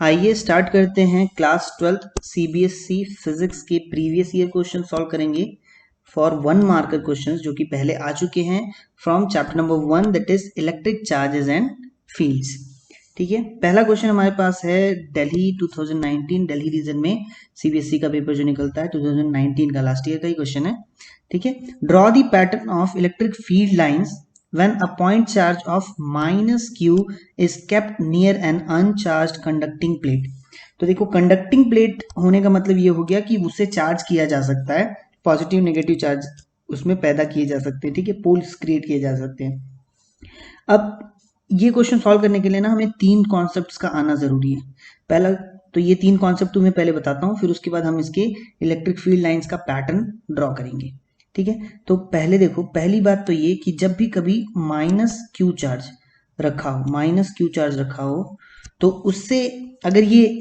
आइए स्टार्ट करते हैं क्लास 12th सीबीएसई फिजिक्स के प्रीवियस ईयर क्वेश्चन सॉल्व करेंगे फॉर 1 मार्कर क्वेश्चन जो कि पहले आ चुके हैं from chapter number 1 that is electric charges and fields. ठीक है, पहला क्वेश्चन हमारे पास है दिल्ली 2019 दिल्ली रीजन में सीबीएसई का पेपर जो निकलता है 2019 का लास्ट ईयर का ही क्वेश्चन है। ठीक है, draw the pattern of electric field lines when a point charge of minus q is kept near an uncharged conducting plate। तो देखो कंडक्टिंग प्लेट होने का मतलब ये हो गया कि उससे चार्ज किया जा सकता है, पॉजिटिव नेगेटिव चार्ज उसमें पैदा किए जा सकते हैं। ठीक है, पोल्स क्रिएट किए जा सकते हैं। अब ये क्वेश्चन सॉल्व करने के लिए ना हमें 3 कॉन्सेप्ट्स का आना जरूरी है। पहला तो ये 3 कॉन्सेप्ट तुम्हें पहले बताता हूँ, फिर उसके बाद हम इसके इलेक्ट्रिक फील्ड लाइंस का पैटर्न ड्रॉ करेंगे। ठीक है, तो पहले देखो, पहली बात तो ये कि जब भी कभी माइनस क्यू चार्ज रखा हो, माइनस क्यू चार्ज रखा हो, तो उससे अगर ये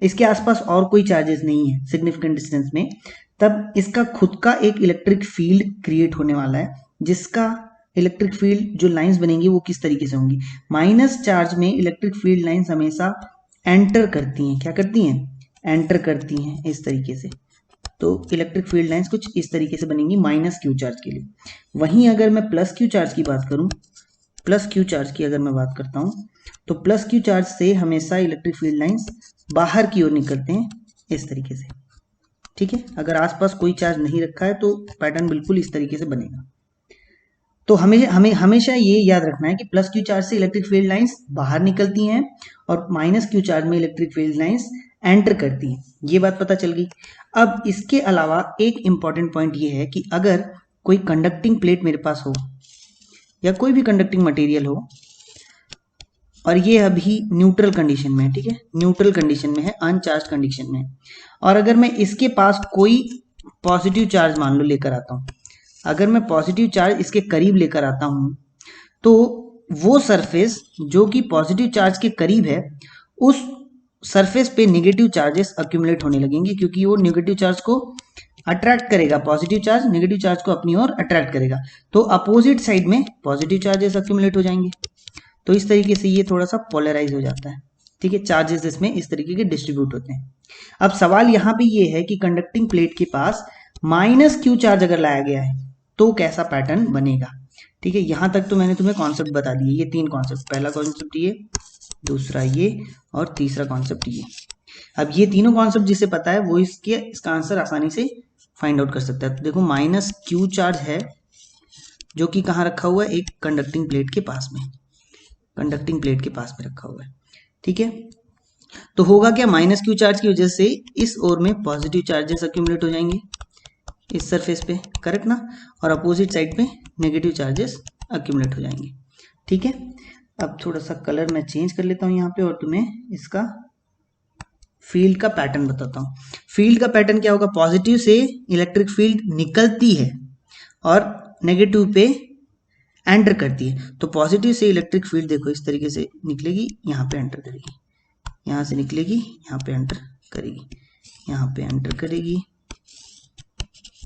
इसके आसपास और कोई चार्जेस नहीं है सिग्निफिकेंट डिस्टेंस में, तब इसका खुद का एक इलेक्ट्रिक फील्ड क्रिएट होने वाला है, जिसका इलेक्ट्रिक फील्ड जो लाइंस बनेंगी वो किस तरीके से होंगी। माइनस चार्ज में इलेक्ट्रिक फील्ड लाइंस हमेशा एंटर करती हैं। क्या करती हैं? एंटर करती हैं इस तरीके से। तो इलेक्ट्रिक फील्ड लाइंस कुछ इस तरीके से बनेंगी माइनस क्यू चार्ज के लिए। वहीं अगर मैं प्लस क्यू चार्ज की बात करूं, प्लस क्यू चार्ज की अगर मैं बात करता हूं, तो प्लस क्यू चार्ज से हमेशा इलेक्ट्रिक फील्ड लाइंस बाहर की ओर निकलते हैं इस तरीके से। ठीक है, अगर आसपास कोई चार्ज नहीं रखा है तो पैटर्न बिल्कुल इस तरीके से बनेगा। तो हमें हमें हमेशा ये याद रखना है कि प्लस क्यू चार्ज से इलेक्ट्रिक फील्ड लाइंस बाहर निकलती हैं और माइनस क्यू चार्ज में इलेक्ट्रिक फील्ड लाइंस एंटर करती हैं। ये बात पता चल गई। अब इसके अलावा एक इंपॉर्टेंट पॉइंट ये है कि अगर कोई कंडक्टिंग प्लेट मेरे पास हो या कोई भी कंडक्टिंग मटेरियल हो और ये अभी न्यूट्रल कंडीशन में है, ठीक है, न्यूट्रल कंडीशन में है, अनचार्ज कंडीशन में है, और अगर मैं इसके पास कोई पॉजिटिव चार्ज मान लो लेकर आता हूं, अगर मैं पॉजिटिव चार्ज इसके करीब लेकर आता हूं, तो वो सरफेस जो कि पॉजिटिव चार्ज के करीब है, उस सरफेस पे नेगेटिव चार्जेस अक्यूमुलेट होने लगेंगे, क्योंकि वो नेगेटिव चार्ज को अट्रैक्ट करेगा, पॉजिटिव चार्ज नेगेटिव चार्ज को अपनी ओर अट्रैक्ट करेगा, तो अपोजिट साइड में पॉजिटिव चार्जेस अक्यूमुलेट हो जाएंगे। तो इस तरीके से ये थोड़ा सा पोलराइज हो जाता है। ठीक है, चार्जेस इसमें इस तरीके के डिस्ट्रीब्यूट होते हैं। अब सवाल यहाँ पे ये है कि कंडक्टिंग प्लेट के पास माइनस क्यू चार्ज अगर लाया गया है तो कैसा पैटर्न बनेगा। ठीक है, यहां तक तो मैंने तुम्हें कॉन्सेप्ट बता दिए, ये 3 कॉन्सेप्ट, पहला कॉन्सेप्ट ये, दूसरा ये, और तीसरा कॉन्सेप्ट ये। अब ये तीनों कॉन्सेप्ट जिसे पता है वो इसका आंसर आसानी से फाइंड आउट कर सकता है। तो देखो, माइनस क्यू चार्ज है जो कि कहाँ रखा हुआ है, एक कंडक्टिंग प्लेट के पास में, कंडक्टिंग प्लेट के पास में रखा हुआ है। ठीक है, तो होगा क्या, माइनस क्यू चार्ज की वजह से इस ओर में पॉजिटिव चार्जेस अक्यूमुलेट हो जाएंगे इस सरफेस पे, करेक्ट ना, और अपोजिट साइड पे नेगेटिव चार्जेस अक्यूमुलेट हो जाएंगे। ठीक है, अब थोड़ा सा कलर मैं चेंज कर लेता हूं यहाँ पे और तुम्हें इसका फील्ड का पैटर्न बताता हूँ। फील्ड का पैटर्न क्या होगा, पॉजिटिव से इलेक्ट्रिक फील्ड निकलती है और नेगेटिव पे एंटर करती है। तो पॉजिटिव से इलेक्ट्रिक फील्ड देखो इस तरीके से निकलेगी, यहाँ पे एंटर करेगी, यहाँ से निकलेगी, यहाँ पे एंटर करेगी, यहाँ पे एंटर करेगी,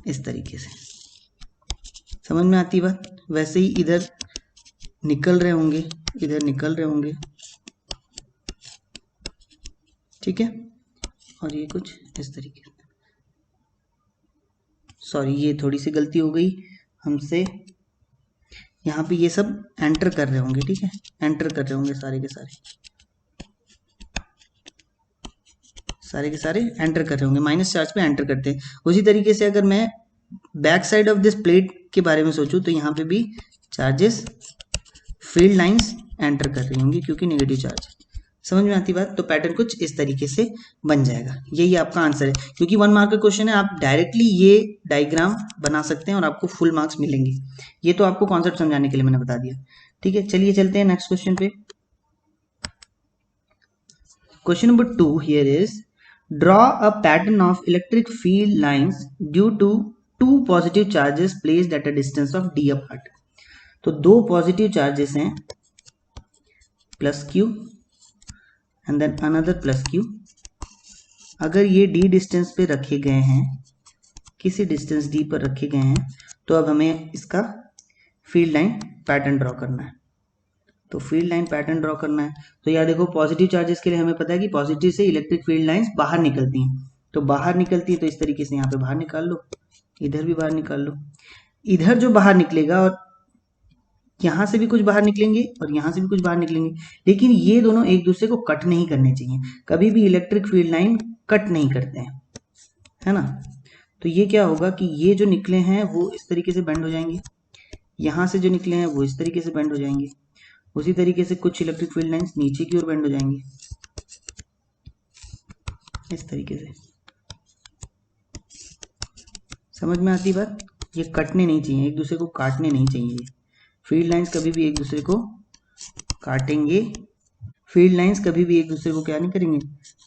इस तरीके से। समझ में आती बात? वैसे ही इधर निकल रहे होंगे, इधर निकल रहे होंगे। ठीक है, और ये कुछ इस तरीके से। सॉरी, ये थोड़ी सी गलती हो गई हमसे, यहाँ पे ये सब एंटर कर रहे होंगे। ठीक है, एंटर कर रहे होंगे सारे के सारे, सारे के सारे एंटर कर रहे होंगे, माइनस चार्ज पे एंटर करते हैं। उसी तरीके से अगर मैं back side of this plate के बारे में सोचूं तो यहाँ पे भी चार्जेस, फील्ड लाइंस एंटर कर रही होंगी क्योंकि नेगेटिव चार्ज। समझ में आती बात? तो पैटर्न कुछ इस तरीके से बन जाएगा। यही आपका आंसर है, क्योंकि 1 मार्क का क्वेश्चन है, आप डायरेक्टली ये डायग्राम बना सकते हैं और आपको फुल मार्क्स मिलेंगे। ये तो आपको कॉन्सेप्ट समझाने के लिए मैंने बता दिया। ठीक है, चलिए चलते हैं नेक्स्ट क्वेश्चन पे। Question number 2 here is, draw a pattern of electric field lines due to 2 positive charges placed at a distance of d apart. तो 2 पॉजिटिव चार्जेस हैं, plus Q and then another plus Q. अगर ये d distance पे रखे गए हैं, किसी distance d पर रखे गए हैं, तो अब हमें इसका फील्ड लाइन पैटर्न ड्रॉ करना है। तो फील्ड लाइन पैटर्न ड्रॉ करना है। तो यार देखो पॉजिटिव चार्जेस के लिए हमें पता है कि पॉजिटिव से इलेक्ट्रिक फील्ड लाइंस बाहर निकलती हैं, तो बाहर निकलती है तो इस तरीके से यहाँ पे बाहर निकाल लो, इधर भी बाहर निकाल लो। इधर जो बाहर निकलेगा और यहाँ से भी कुछ बाहर निकलेंगे और यहाँ से भी कुछ बाहर निकलेंगे, लेकिन ये दोनों एक दूसरे को कट नहीं करने चाहिए। कभी भी इलेक्ट्रिक फील्ड लाइन कट नहीं करते हैं, है ना। तो ये क्या होगा कि ये जो निकले हैं वो इस तरीके से बेंड हो जाएंगे, यहाँ से जो निकले हैं वो इस तरीके से बेंड हो जाएंगे। उसी तरीके से कुछ इलेक्ट्रिक फील्ड लाइंस नीचे की ओर बेंड हो जाएंगे इस तरीके से। समझ में आती बात? ये कटने नहीं चाहिए, एक दूसरे को काटने नहीं चाहिए। फील्ड लाइंस कभी भी एक दूसरे को काटेंगे, फील्ड लाइंस कभी भी एक दूसरे को क्या नहीं करेंगे,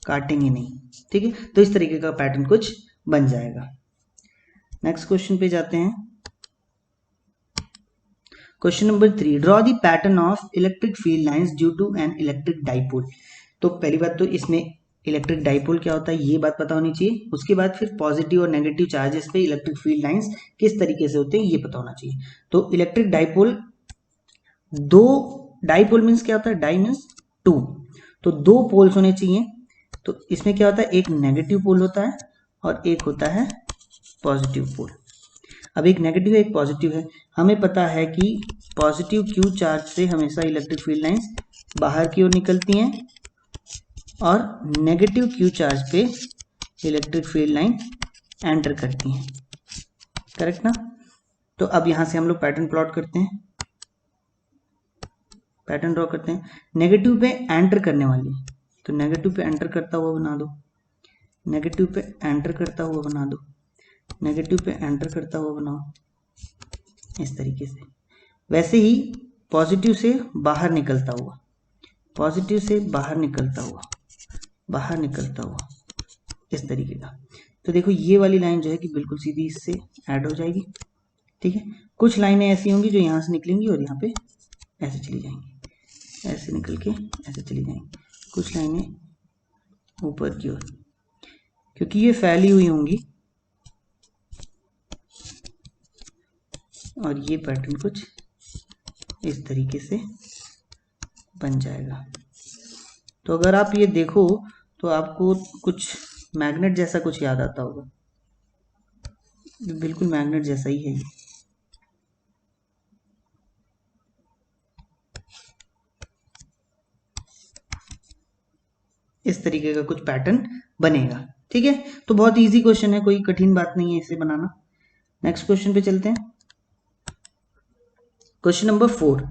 काटेंगे नहीं, ठीक है। तो इस तरीके का पैटर्न कुछ बन जाएगा। नेक्स्ट क्वेश्चन पे जाते हैं। Question number 3, draw the pattern of electric field lines due to an electric dipole. तो पहली बात तो इसमें इलेक्ट्रिक डाइपोल क्या होता है ये बात पता होनी चाहिए। उसके बाद फिर पॉजिटिव और नेगेटिव चार्जेस पे इलेक्ट्रिक फील्ड लाइंस किस तरीके से होते हैं ये पता होना चाहिए। तो इलेक्ट्रिक डाइपोल, दो डाइपोल मीन्स क्या होता है, डाई मीन्स टू, तो दो पोल्स होने चाहिए। तो इसमें क्या होता है, एक नेगेटिव पोल होता है और एक होता है पॉजिटिव पोल। अब एक नेगेटिव है एक पॉजिटिव है, हमें पता है कि पॉजिटिव क्यू चार्ज से हमेशा इलेक्ट्रिक फील्ड लाइंस बाहर की ओर निकलती हैं और नेगेटिव क्यू चार्ज पे इलेक्ट्रिक फील्ड लाइन एंटर करती हैं, करेक्ट ना। तो अब यहां से हम लोग पैटर्न प्लॉट करते हैं, पैटर्न ड्रॉ करते हैं। नेगेटिव पे एंटर करने वाली, तो नेगेटिव पे एंटर करता हुआ बना दो, नेगेटिव पे एंटर करता हुआ बना दो, नेगेटिव पे एंटर करता हुआ बनाओ इस तरीके से। वैसे ही पॉजिटिव से बाहर निकलता हुआ, पॉजिटिव से बाहर निकलता हुआ, बाहर निकलता हुआ इस तरीके का। तो देखो ये वाली लाइन जो है कि बिल्कुल सीधी इससे ऐड हो जाएगी, ठीक है। कुछ लाइनें ऐसी होंगी जो यहाँ से निकलेंगी और यहाँ पे ऐसे चली जाएंगी, ऐसे निकल के ऐसे चली जाएंगी। कुछ लाइनें ऊपर की ओर, क्योंकि ये फैली हुई होंगी और ये पैटर्न कुछ इस तरीके से बन जाएगा। तो अगर आप ये देखो तो आपको कुछ मैग्नेट जैसा कुछ याद आता होगा, बिल्कुल मैग्नेट जैसा ही है ये। इस तरीके का कुछ पैटर्न बनेगा, ठीक है। तो बहुत इजी क्वेश्चन है, कोई कठिन बात नहीं है इसे बनाना। नेक्स्ट क्वेश्चन पे चलते हैं। Question number 4,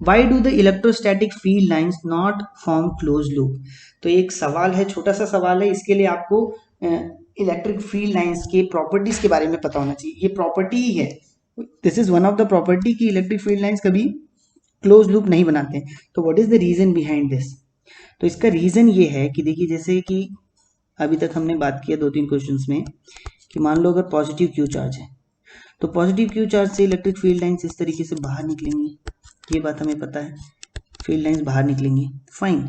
why do the electrostatic field lines not form close loop. तो एक सवाल है, छोटा सा सवाल है, इसके लिए आपको इलेक्ट्रिक फील्ड लाइंस के प्रॉपर्टीज के बारे में पता होना चाहिए। ये प्रॉपर्टी ही है, this is one of the property कि इलेक्ट्रिक फील्ड लाइंस कभी क्लोज लूप नहीं बनाते हैं। तो what is the reason behind this. तो इसका रीजन ये है कि देखिए, जैसे कि अभी तक हमने बात किया 2-3 क्वेश्चंस में कि मान लो अगर पॉजिटिव क्यू चार्ज है तो पॉजिटिव क्यू चार्ज से इलेक्ट्रिक फील्ड लाइंस इस तरीके से बाहर निकलेंगी, ये बात हमें पता है, फील्ड लाइंस बाहर निकलेंगी, फाइन।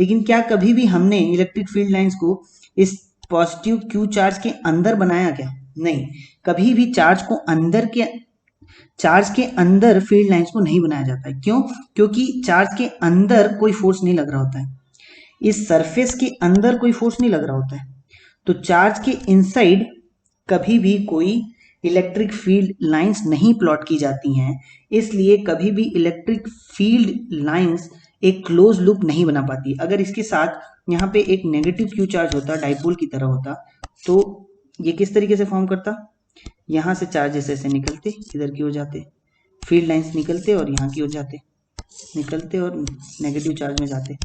लेकिन क्या कभी भी हमने इलेक्ट्रिक फील्ड लाइंस को इस पॉजिटिव क्यू चार्ज के अंदर बनाया क्या? नहीं, कभी भी चार्ज के अंदर फील्ड लाइंस को नहीं बनाया जाता है। क्यों? क्योंकि चार्ज के अंदर कोई फोर्स नहीं लग रहा होता है, इस सरफेस के अंदर कोई फोर्स नहीं लग रहा होता है। तो चार्ज के इनसाइड कभी भी कोई इलेक्ट्रिक फील्ड लाइंस नहीं प्लॉट की जाती हैं, इसलिए कभी भी इलेक्ट्रिक फील्ड लाइंस एक क्लोज लूप नहीं बना पाती। अगर इसके साथ यहाँ पे एक नेगेटिव क्यू चार्ज होता, डाइपोल की तरह होता, तो ये किस तरीके से फॉर्म करता, यहाँ से चार्जेस ऐसे निकलते इधर की हो जाते, फील्ड लाइंस निकलते और यहाँ की हो जाते, निकलते और नेगेटिव चार्ज में जाते।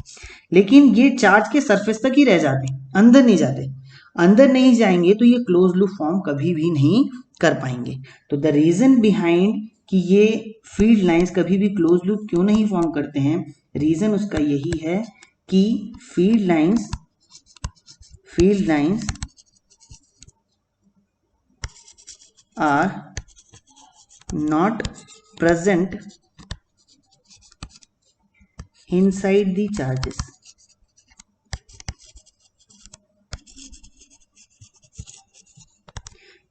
लेकिन ये चार्ज के सरफेस तक ही रह जाते, अंदर नहीं जाते। अंदर नहीं जाएंगे तो ये क्लोज लूप फॉर्म कभी भी नहीं कर पाएंगे। तो द रीजन बिहाइंड कि ये फील्ड लाइंस कभी भी क्लोज लूप क्यों नहीं फॉर्म करते हैं, रीजन उसका यही है कि field lines are not present inside the charges.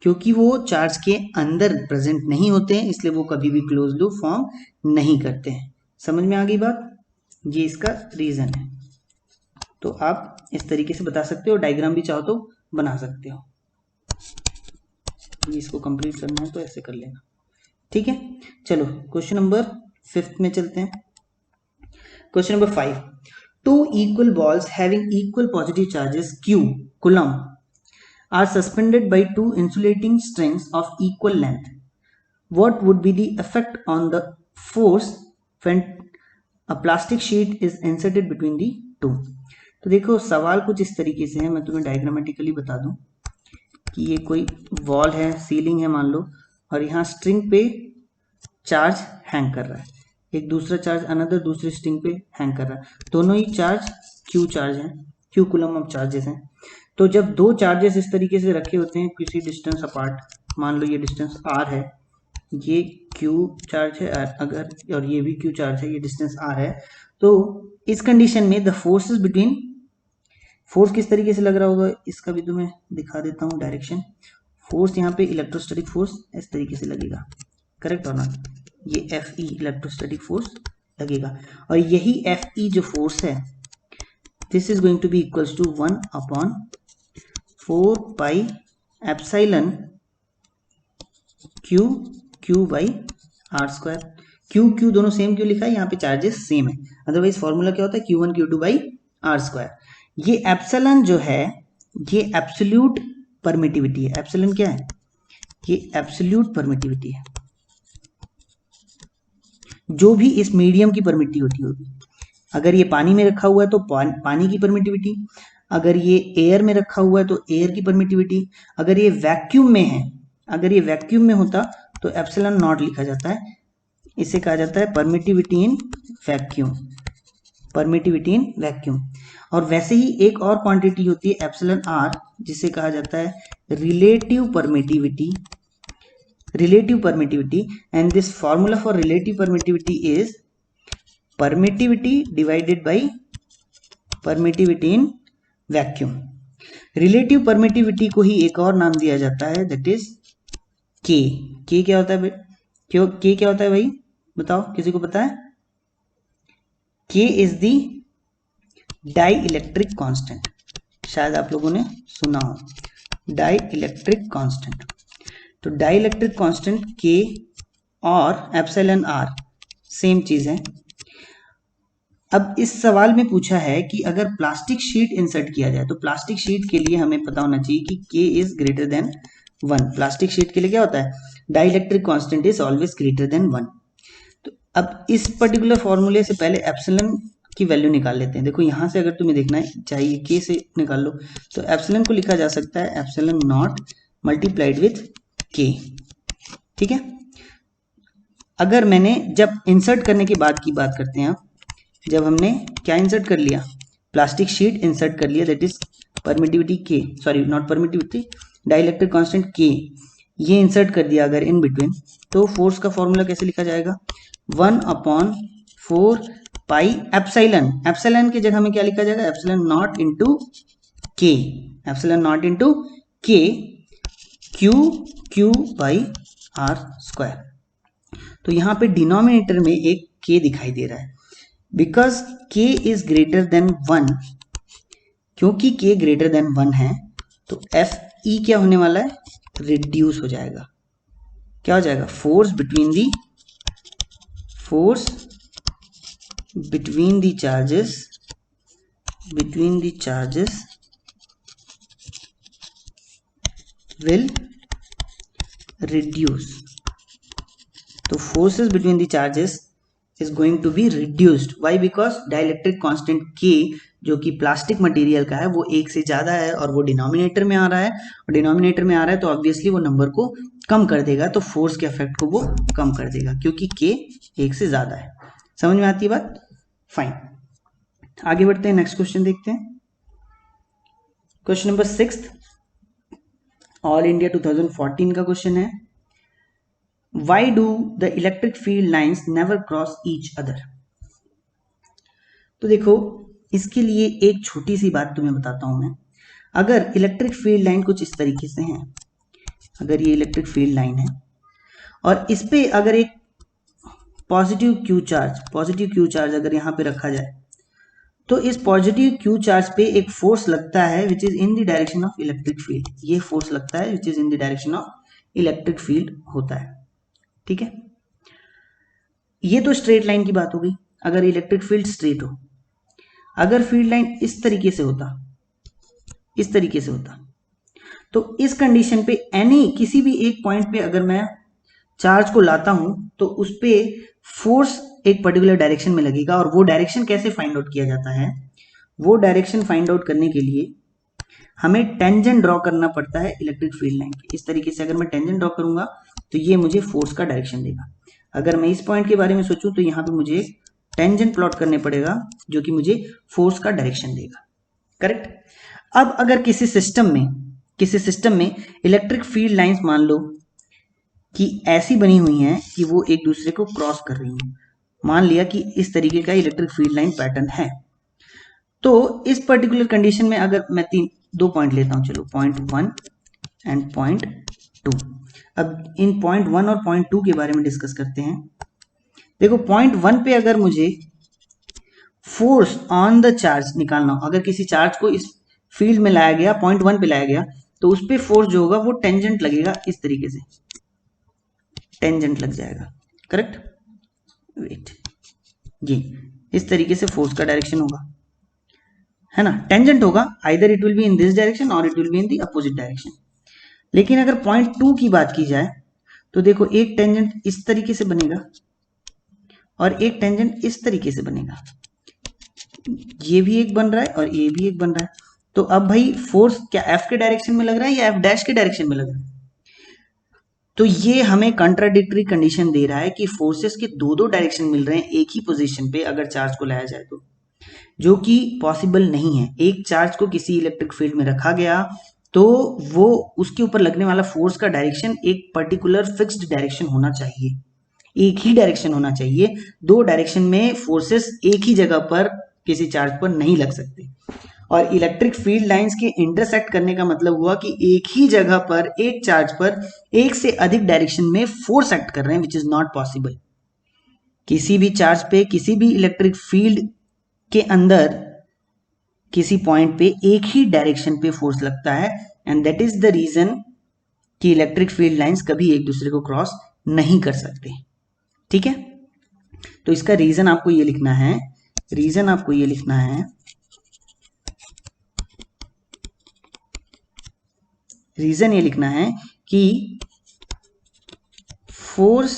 क्योंकि वो चार्ज के अंदर प्रेजेंट नहीं होते हैं, इसलिए वो कभी भी क्लोज लूप फॉर्म नहीं करते हैं। समझ में आ गई बात? ये इसका रीजन है। तो आप इस तरीके से बता सकते हो, डायग्राम भी चाहो तो बना सकते हो। इसको कंप्लीट करना है तो ऐसे कर लेना, ठीक है। चलो क्वेश्चन नंबर 5 में चलते हैं। Question number 5, two equal balls having equal positive charges q coulomb are suspended by two insulating strings of equal length. What would be the effect on the force when a plastic sheet is inserted between the two? तो देखो सवाल कुछ इस तरीके से है, मैं तुम्हें डायग्रामेटिकली बता दूं कि ये कोई वॉल है, सीलिंग है मान लो, और यहाँ स्ट्रिंग पे चार्ज हैंग कर रहा है, एक दूसरा चार्ज अनदर दूसरी स्ट्रिंग पे हैंग कर रहा है, दोनों ही चार्ज क्यू चार्ज हैं, क्यू कूलम ऑफ चार्जेस हैं। तो जब दो चार्जेस इस तरीके से रखे होते हैं किसी डिस्टेंस अपार्ट, मान लो ये डिस्टेंस r है, ये क्यू चार्ज है अगर, और ये भी क्यू चार्ज है, ये डिस्टेंस r है, तो इस कंडीशन में द फोर्सेस बिटवीन, फोर्स किस तरीके से लग रहा होगा इसका भी तुम्हें दिखा देता हूँ डायरेक्शन। फोर्स यहाँ पे इलेक्ट्रोस्टैटिक फोर्स इस तरीके से लगेगा, करेक्ट और नॉट, ये Fe इलेक्ट्रोस्टैटिक फोर्स लगेगा, और यही Fe जो फोर्स है this is going to be equals to 1/4 pi epsilon Q by R square. Q दोनों सेम क्यों लिखा है, यहाँ पे चार्जेस सेम है, अदरवाइज फॉर्मूला क्या होता है Q1 Q2 by R square. ये एप्सिलॉन जो है ये एब्सोल्यूट परमिटिविटी है, एप्सिलॉन क्या है, ये एब्सोल्यूट परमिटिविटी है, जो भी इस मीडियम की परमिटिविटी होगी। अगर ये पानी में रखा हुआ है तो पानी की परमिटिविटी, अगर ये एयर में रखा हुआ है तो एयर की परमिटिविटी, अगर ये वैक्यूम में है, अगर ये वैक्यूम में होता तो एप्सिलॉन नॉट लिखा जाता है, इसे कहा जाता है permittivity in vacuum, permittivity in vacuum. और वैसे ही एक और क्वांटिटी होती है एप्सिलॉन आर, जिसे कहा जाता है relative permittivity, relative permittivity, and this formula for relative permittivity is permittivity divided by permittivity in vacuum। relative permittivity को ही एक और नाम दिया जाता है that is K। K क्या होता है भाई, K क्या होता है भाई बताओ, किसी को पता है? K is the dielectric constant, शायद आप लोगों ने सुना हो dielectric constant। तो डाइइलेक्ट्रिक कांस्टेंट K और एप्सिलॉन R सेम चीज है। अब इस सवाल में पूछा है कि अगर प्लास्टिक शीट इंसर्ट किया जाए तो प्लास्टिक शीट के लिए हमें पता होना चाहिए कि K is greater than 1। Plastic sheet के लिए क्या होता है, dielectric constant is always greater than 1। तो अब इस पर्टिकुलर फॉर्मूले से पहले एप्सिलॉन की वैल्यू निकाल लेते हैं। देखो यहाँ से अगर तुम्हें देखना है चाहिए K से निकाल लो, तो एप्सिलॉन को लिखा जा सकता है epsilon naught multiplied with K, ठीक है। अगर मैंने जब इंसर्ट करने के बाद की बात करते हैं, जब हमने क्या इंसर्ट कर लिया, प्लास्टिक शीट इंसर्ट कर लिया, that is permittivity K, sorry not permittivity, dielectric constant K, ये इंसर्ट कर दिया अगर इन बिटवीन, तो फोर्स का फॉर्मूला कैसे लिखा जाएगा 1/4 पाई एप्सिलॉन, एप्सिलॉन की जगह में क्या लिखा जाएगा epsilon not into K, epsilon not into K Q by R square. तो यहाँ पे डिनोमिनेटर में एक K दिखाई दे रहा है, because K is greater than 1, क्योंकि K ग्रेटर देन 1 है तो Fe क्या होने वाला है, रिड्यूस हो जाएगा। क्या हो जाएगा, force between the charges will reduce। तो forces between the charges is going to be reduced, why, because dielectric constant K जो कि प्लास्टिक मटेरियल का है वो 1 से ज्यादा है और वो डिनोमिनेटर में आ रहा है, और डिनोमिनेटर में आ रहा है तो ऑब्वियसली वो नंबर को कम कर देगा, तो फोर्स के इफेक्ट को वो कम कर देगा क्योंकि K 1 से ज्यादा है। समझ में आती है बात, फाइन। आगे बढ़ते हैं, नेक्स्ट क्वेश्चन देखते हैं। क्वेश्चन नंबर 6 ऑल इंडिया 2014 का क्वेश्चन है, why do the electric field lines never cross each other. तो देखो इसके लिए एक छोटी सी बात तुम्हें बताता हूं मैं। अगर इलेक्ट्रिक फील्ड लाइन कुछ इस तरीके से है, अगर ये इलेक्ट्रिक फील्ड लाइन है और इस पे अगर एक पॉजिटिव क्यू चार्ज अगर यहाँ पे रखा जाए तो इस पॉजिटिव क्यू चार्ज पे एक फोर्स लगता है which is in the direction of electric field. ये फोर्स लगता है which is in the direction of electric field होता है। ठीक है, ये तो स्ट्रेट लाइन की बात हो गई, अगर इलेक्ट्रिक फील्ड स्ट्रेट हो। अगर फील्ड लाइन इस तरीके से होता, इस तरीके से होता, तो इस कंडीशन पे किसी भी एक पॉइंट पे अगर मैं चार्ज को लाता हूं तो उस पे फोर्स एक पर्टिकुलर डायरेक्शन में लगेगा। और वो डायरेक्शन कैसे फाइंड आउट किया जाता है? वो डायरेक्शन फाइंड आउट करने के लिए हमें टेंजेंट ड्रॉ करना पड़ता है इलेक्ट्रिक फील्ड लाइन के। इस तरीके से अगर मैं टेंजेंट ड्रॉ करूंगा तो ये मुझे फोर्स का डायरेक्शन देगा। अगर मैं इस पॉइंट के बारे में सोचूं तो यहाँ पे मुझे टेंजेंट प्लॉट करने पड़ेगा जो कि मुझे फोर्स का डायरेक्शन देगा। करेक्ट। अब अगर किसी सिस्टम में इलेक्ट्रिक फील्ड लाइंस मान लो कि ऐसी बनी हुई हैं कि वो एक दूसरे को क्रॉस कर रही हैं, मान लिया कि इस तरीके का इलेक्ट्रिक फील्ड लाइन पैटर्न है, तो इस पर्टिकुलर कंडीशन में अगर मैं दो पॉइंट लेता हूं, चलो पॉइंट 1 एंड पॉइंट 2। अब इन पॉइंट 1 और पॉइंट 2 के बारे में डिस्कस करते हैं। देखो पॉइंट 1 पे अगर मुझे फोर्स ऑन द चार्ज निकालना हो, अगर किसी चार्ज को इस फील्ड में लाया गया, पॉइंट 1 पे लाया गया, तो उस पे फोर्स जो होगा वो टेंजेंट लगेगा, इस तरीके से टेंजेंट लग जाएगा। करेक्ट। वेट, ये इस तरीके से फोर्स का डायरेक्शन होगा, है ना, टेंजेंट होगा, either it will be in this direction और it will be in the opposite direction. लेकिन अगर पॉइंट 2 की बात की जाए तो देखो एक टेंजेंट इस तरीके से बनेगा और एक टेंजेंट इस तरीके से बनेगा, ये भी एक बन रहा है और ये भी एक बन रहा है। तो अब भाई फोर्स क्या एफ के डायरेक्शन में लग रहा है या एफ डैश के डायरेक्शन में लग रहा है? तो ये हमें कंट्राडिक्टरी कंडीशन दे रहा है कि फोर्सेस के दो डायरेक्शन मिल रहे हैं एक ही पोजीशन पे अगर चार्ज को लाया जाए तो, जो कि पॉसिबल नहीं है। एक चार्ज को किसी इलेक्ट्रिक फील्ड में रखा गया तो वो उसके ऊपर लगने वाला फोर्स का डायरेक्शन एक पर्टिकुलर फिक्स्ड डायरेक्शन होना चाहिए, एक ही डायरेक्शन होना चाहिए। दो डायरेक्शन में फोर्सेस एक ही जगह पर किसी चार्ज पर नहीं लग सकते। और इलेक्ट्रिक फील्ड लाइंस के इंटरसेक्ट करने का मतलब हुआ कि एक ही जगह पर एक चार्ज पर एक से अधिक डायरेक्शन में फोर्स एक्ट कर रहे हैं, विच इज नॉट पॉसिबल। किसी भी चार्ज पे किसी भी इलेक्ट्रिक फील्ड के अंदर किसी पॉइंट पे एक ही डायरेक्शन पे फोर्स लगता है, and that is the reason कि इलेक्ट्रिक फील्ड लाइंस कभी एक दूसरे को क्रॉस नहीं कर सकते। ठीक है, तो इसका रीजन आपको ये लिखना है, रीजन आपको ये लिखना है, रीजन ये लिखना है कि force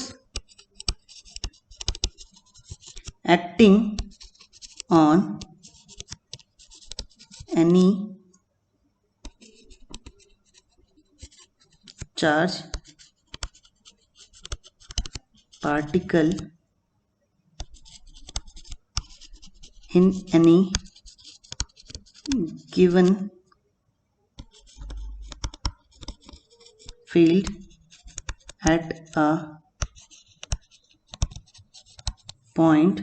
acting on any charge particle in any given field at a point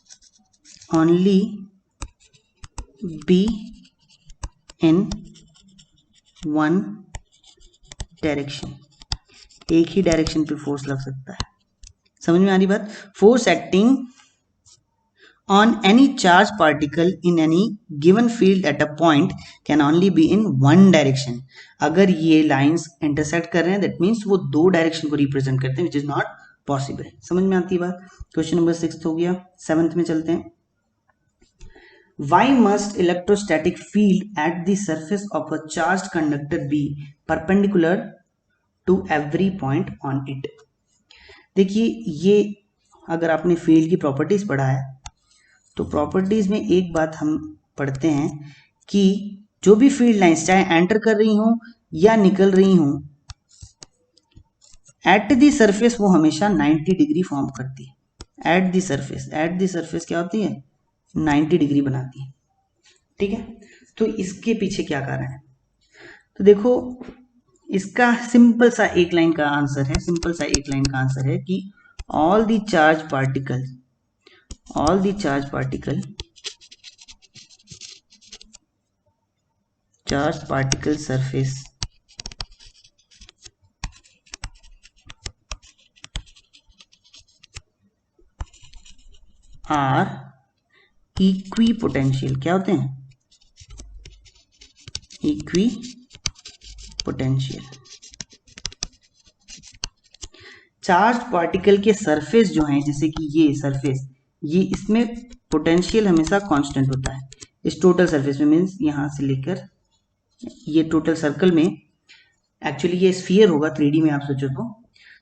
can only be in one direction। एक ही डायरेक्शन पे फोर्स लग सकता है। समझ में आ रही बात? Force acting on any charge particle in any given field at a point can only be in one direction. अगर ये लाइंस इंटरसेक्ट कर रहे हैं दैट मीन्स वो दो डायरेक्शन को रिप्रेजेंट करते हैं, विच इज नॉट पॉसिबल। समझ में आती बात? क्वेश्चन नंबर 6 हो गया। 7th में चलते हैं। Why must electrostatic field at the surface of a charged conductor be perpendicular to every point on it? देखिए, ये अगर आपने फील्ड की प्रॉपर्टीज पढ़ा है तो प्रॉपर्टीज में एक बात हम पढ़ते हैं कि जो भी फील्ड लाइंस चाहे एंटर कर रही हूं या निकल रही हूं, एट द सरफेस वो हमेशा 90 डिग्री फॉर्म करती है। एट द सरफेस क्या होती है? 90 डिग्री बनाती है। ठीक है, तो इसके पीछे क्या कारण है? तो देखो, इसका सिंपल सा एक लाइन का आंसर है कि all the charge charge particle surface are equipotential. क्या होते हैं? Equipotential. चार्ज पार्टिकल के सरफेस जो हैं, जैसे कि ये सरफेस, ये इसमें पोटेंशियल हमेशा कांस्टेंट होता है इस टोटल सरफेस में। मीन्स यहाँ से लेकर ये टोटल सर्कल में, एक्चुअली ये स्फीयर होगा 3D में आप सोचो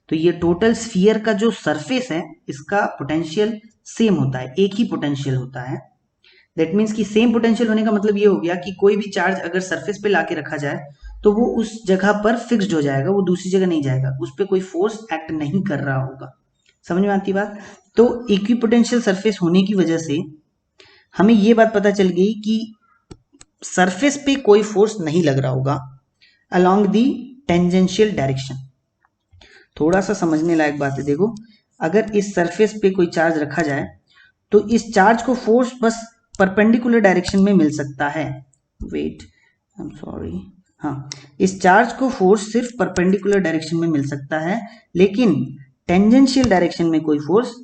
तो ये टोटल स्फीयर का जो सरफेस है इसका पोटेंशियल सेम होता है, एक ही पोटेंशियल होता है। दैट मीन्स कि सेम पोटेंशियल होने का मतलब ये हो गया कि कोई भी चार्ज अगर सरफेस पे लाके रखा जाए तो वो उस जगह पर फिक्स्ड हो जाएगा, वो दूसरी जगह नहीं जाएगा, उस पर कोई फोर्स एक्ट नहीं कर रहा होगा। समझ में आती बात? तो इक्विपोटेंशियल सरफेस होने की वजह से हमें ये बात पता चल गई कि सरफेस पे कोई फोर्स नहीं लग रहा होगा अलोंग दी टेंजेंशियल डायरेक्शन। थोड़ा सा समझने लायक बात है। देखो, अगर इस सरफेस पे कोई चार्ज रखा जाए तो इस चार्ज को फोर्स बस परपेंडिकुलर डायरेक्शन में मिल सकता है। वेट, आई एम सॉरी, हाँ, इस चार्ज को फोर्स सिर्फ परपेंडिकुलर डायरेक्शन में मिल सकता है, लेकिन टेंजेंशियल डायरेक्शन में कोई फोर्स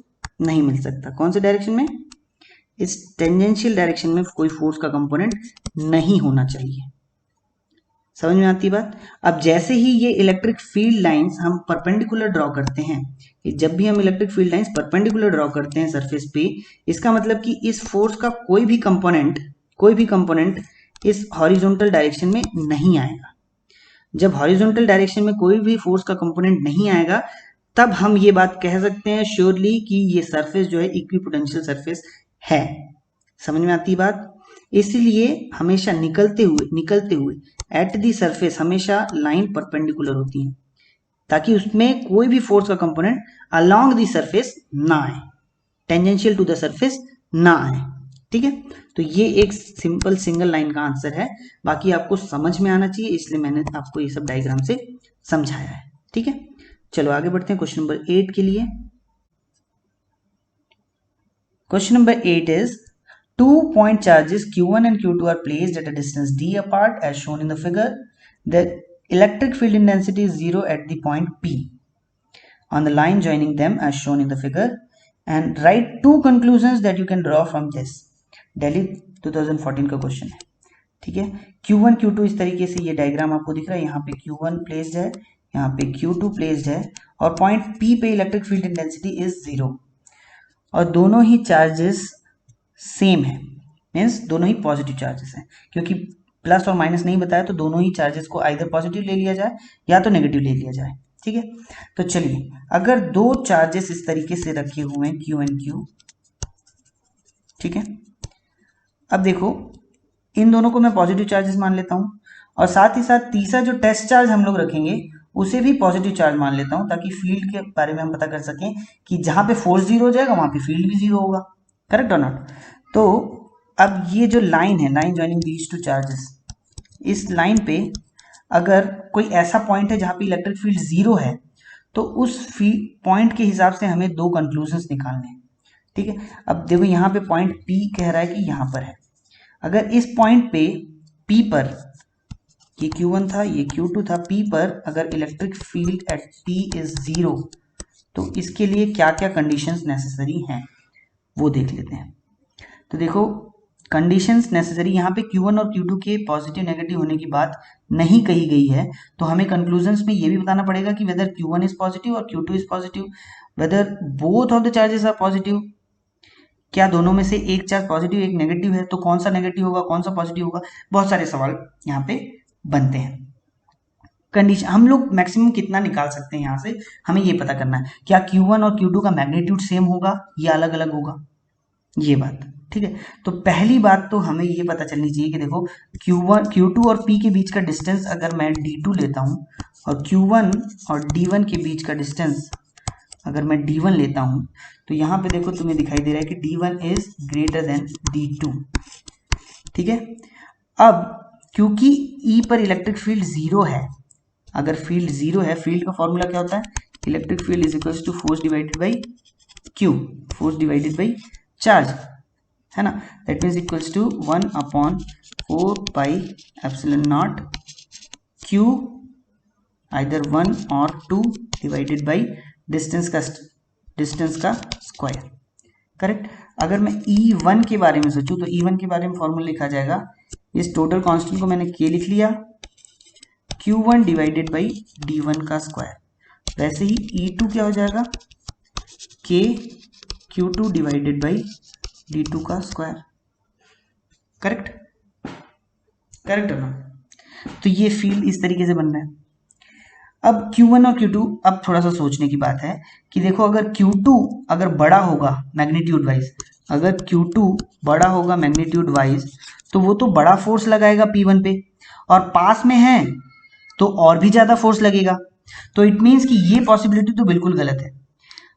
नहीं मिल सकता। कौन से डायरेक्शन में? इस टेंजेंशियल डायरेक्शन में कोई फोर्स का कंपोनेंट नहीं होना चाहिए। समझ में आती बात? अब जैसे ही ये इलेक्ट्रिक फील्ड लाइंस हम परपेंडिकुलर ड्रॉ करते हैं, जब भी हम electric field lines perpendicular draw करते हैं सरफेस पे, इसका मतलब कि इस फोर्स का कोई भी कंपोनेंट इस हॉरिजॉन्टल डायरेक्शन में नहीं आएगा। जब हॉरिजॉन्टल डायरेक्शन में कोई भी फोर्स का कंपोनेंट नहीं आएगा, तब हम ये बात कह सकते हैं श्योरली कि ये सरफेस जो है इक्विपोटेंशियल सरफेस है। समझ में आती बात? इसलिए हमेशा निकलते हुए एट दी सरफेस हमेशा लाइन परपेंडिकुलर होती है, ताकि उसमें कोई भी फोर्स का कंपोनेंट अलोंग दी सरफेस ना आए, टेंजेंशियल टू द सरफेस ना आए। ठीक है, तो ये एक सिंपल सिंगल लाइन का आंसर है। बाकी आपको समझ में आना चाहिए, इसलिए मैंने आपको ये सब डायग्राम से समझाया है। ठीक है, चलो आगे बढ़ते हैं क्वेश्चन नंबर 8 के लिए। Question number 8 is 2 point charges Q1 and Q2 are placed at a distance d apart as shown in the figure. The electric field intensity is 0 at the point P on the line joining them as shown in the figure, and write 2 conclusions that you can draw from this. Delhi 2014 का question है। ठीक है, Q1 Q2 इस तरीके से ये diagram आपको दिख रहा है। यहाँ पे Q1 प्लेस्ड है, यहाँ पे Q2 प्लेस्ड है, और पॉइंट P पे इलेक्ट्रिक फील्ड इंटेंसिटी इज 0, और दोनों ही चार्जेस सेम है। मीन्स दोनों ही पॉजिटिव चार्जेस हैं, क्योंकि प्लस और माइनस नहीं बताया तो दोनों ही चार्जेस को आइदर पॉजिटिव ले लिया जाए या तो नेगेटिव ले लिया जाए। ठीक है, तो चलिए, अगर दो चार्जेस इस तरीके से रखे हुए हैं Q एंड Q, ठीक है, अब देखो इन दोनों को मैं पॉजिटिव चार्जेस मान लेता हूं, और साथ ही साथ तीसरा जो टेस्ट चार्ज हम लोग रखेंगे उसे भी पॉजिटिव चार्ज मान लेता हूं, ताकि फील्ड के बारे में हम पता कर सकें कि जहां पे फोर्स 0 हो जाएगा वहां पे फील्ड भी 0 होगा। करेक्ट और नॉट? तो अब ये जो लाइन है, line joining these two charges, इस लाइन पे अगर कोई ऐसा पॉइंट है जहां पे इलेक्ट्रिक फील्ड 0 है, तो उस पॉइंट के हिसाब से हमें 2 कंक्लूजन्स निकालने हैं। ठीक है, अब देखो यहाँ पे पॉइंट P कह रहा है कि यहाँ पर है। अगर इस पॉइंट पे P पर, ये Q1 था, ये Q2 था, P पर अगर electric field at P is 0, तो इसके लिए क्या क्या कंडीशंस नेसेसरी हैं वो देख लेते हैं। तो देखो, कंडीशंस नेसेसरी, यहाँ पे Q1 और Q2 के पॉजिटिव नेगेटिव होने की बात नहीं कही गई है, तो हमें कंक्लूजन्स में ये भी बताना पड़ेगा कि वेदर Q1 इज पॉजिटिव और Q2 is positive, whether both of the charges are positive, क्या दोनों में से एक चार्ज पॉजिटिव एक नेगेटिव है, तो कौन सा नेगेटिव होगा कौन सा पॉजिटिव होगा। बहुत सारे सवाल यहाँ पे बनते हैं। कंडीशन हम लोग मैक्सिमम कितना निकाल सकते हैं यहाँ से, हमें ये पता करना है, क्या Q1 और Q2 का मैग्नीट्यूड सेम होगा या अलग अलग होगा, ये बात। ठीक है, तो पहली बात तो हमें ये पता चलनी चाहिए कि देखो Q1 Q2 और P के बीच का डिस्टेंस अगर मैं D2 लेता हूं, और Q1 और D1 के बीच का डिस्टेंस अगर मैं D1 लेता हूं, तो यहाँ पे देखो तुम्हें दिखाई दे रहा है कि D1 is greater than D2। ठीक है, अब क्योंकि E पर इलेक्ट्रिक फील्ड 0 है, अगर फील्ड 0 है, फील्ड का फॉर्मूला क्या होता है, electric field is equal to force divided by Q, force divided by charge. है ना, that means equals to 1/4πε0 q either 1 और 2 डिवाइडेड बाई डिस्टेंस का स्क्वायर। करेक्ट। अगर मैं E1 के बारे में सोचूं तो E1 के बारे में फॉर्मूला लिखा जाएगा, इस टोटल कांस्टेंट को मैंने K लिख लिया, Q1 डिवाइडेड बाई D1 का स्क्वायर। वैसे ही E2 क्या हो जाएगा, K Q2 divided by D2 का स्क्वायर। करेक्ट, करेक्ट है ना। तो ये फील्ड इस तरीके से बन रहा है। अब Q1 और Q2, अब थोड़ा सा सोचने की बात है कि देखो अगर Q2 अगर बड़ा होगा मैग्नीट्यूड वाइज, अगर Q2 बड़ा होगा मैग्नीट्यूड वाइज तो वो तो बड़ा फोर्स लगाएगा P1 पे, और पास में है तो और भी ज्यादा फोर्स लगेगा। तो इट मीन्स कि ये पॉसिबिलिटी तो बिल्कुल गलत है।